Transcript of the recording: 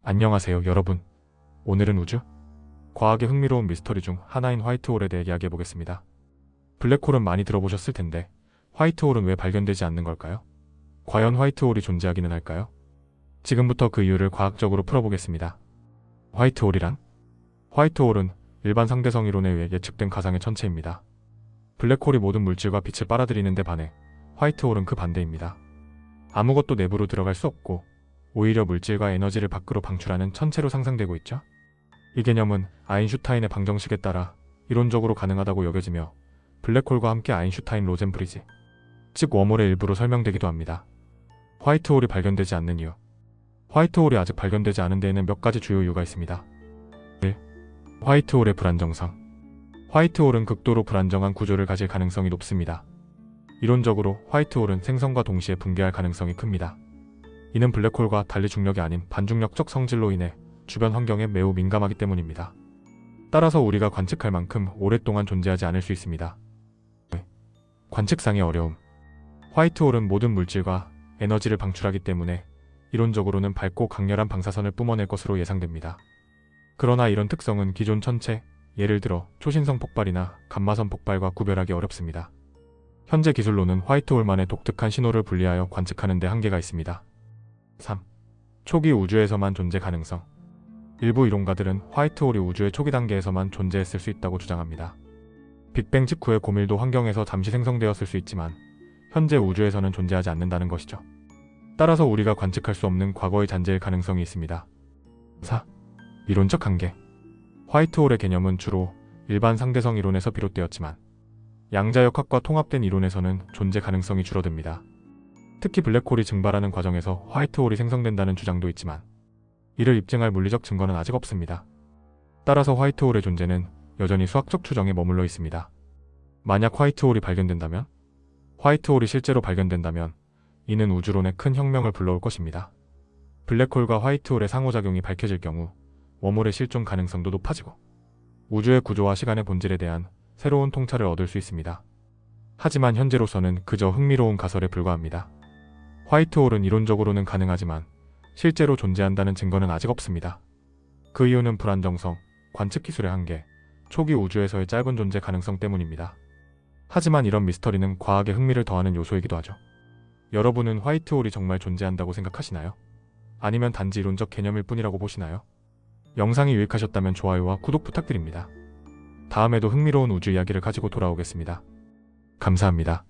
안녕하세요, 여러분. 오늘은 우주? 과학의 흥미로운 미스터리 중 하나인 화이트홀에 대해 이야기해 보겠습니다. 블랙홀은 많이 들어보셨을 텐데 화이트홀은 왜 발견되지 않는 걸까요? 과연 화이트홀이 존재하기는 할까요? 지금부터 그 이유를 과학적으로 풀어보겠습니다. 화이트홀이란? 화이트홀은 일반 상대성 이론에 의해 예측된 가상의 천체입니다. 블랙홀이 모든 물질과 빛을 빨아들이는 데 반해 화이트홀은 그 반대입니다. 아무것도 내부로 들어갈 수 없고 오히려 물질과 에너지를 밖으로 방출하는 천체로 상상되고 있죠. 이 개념은 아인슈타인의 방정식에 따라 이론적으로 가능하다고 여겨지며 블랙홀과 함께 아인슈타인-로젠 브리지, 즉 웜홀의 일부로 설명되기도 합니다. 화이트홀이 발견되지 않는 이유. 화이트홀이 아직 발견되지 않은 데에는 몇 가지 주요 이유가 있습니다. 1. 화이트홀의 불안정성. 화이트홀은 극도로 불안정한 구조를 가질 가능성이 높습니다. 이론적으로 화이트홀은 생성과 동시에 붕괴할 가능성이 큽니다. 이는 블랙홀과 달리 중력이 아닌 반중력적 성질로 인해 주변 환경에 매우 민감하기 때문입니다. 따라서 우리가 관측할 만큼 오랫동안 존재하지 않을 수 있습니다. 관측상의 어려움. 화이트홀은 모든 물질과 에너지를 방출하기 때문에 이론적으로는 밝고 강렬한 방사선을 뿜어낼 것으로 예상됩니다. 그러나 이런 특성은 기존 천체, 예를 들어 초신성 폭발이나 감마선 폭발과 구별하기 어렵습니다. 현재 기술로는 화이트홀만의 독특한 신호를 분리하여 관측하는 데 한계가 있습니다. 3. 초기 우주에서만 존재 가능성. 일부 이론가들은 화이트홀이 우주의 초기 단계에서만 존재했을 수 있다고 주장합니다. 빅뱅 직후의 고밀도 환경에서 잠시 생성되었을 수 있지만 현재 우주에서는 존재하지 않는다는 것이죠. 따라서 우리가 관측할 수 없는 과거의 잔재일 가능성이 있습니다. 4. 이론적 한계. 화이트홀의 개념은 주로 일반 상대성 이론에서 비롯되었지만 양자역학과 통합된 이론에서는 존재 가능성이 줄어듭니다. 특히 블랙홀이 증발하는 과정에서 화이트홀이 생성된다는 주장도 있지만 이를 입증할 물리적 증거는 아직 없습니다. 따라서 화이트홀의 존재는 여전히 수학적 추정에 머물러 있습니다. 만약 화이트홀이 발견된다면? 화이트홀이 실제로 발견된다면 이는 우주론에 큰 혁명을 불러올 것입니다. 블랙홀과 화이트홀의 상호작용이 밝혀질 경우 웜홀의 실존 가능성도 높아지고 우주의 구조와 시간의 본질에 대한 새로운 통찰을 얻을 수 있습니다. 하지만 현재로서는 그저 흥미로운 가설에 불과합니다. 화이트홀은 이론적으로는 가능하지만 실제로 존재한다는 증거는 아직 없습니다. 그 이유는 불안정성, 관측 기술의 한계, 초기 우주에서의 짧은 존재 가능성 때문입니다. 하지만 이런 미스터리는 과학의 흥미를 더하는 요소이기도 하죠. 여러분은 화이트홀이 정말 존재한다고 생각하시나요? 아니면 단지 이론적 개념일 뿐이라고 보시나요? 영상이 유익하셨다면 좋아요와 구독 부탁드립니다. 다음에도 흥미로운 우주 이야기를 가지고 돌아오겠습니다. 감사합니다.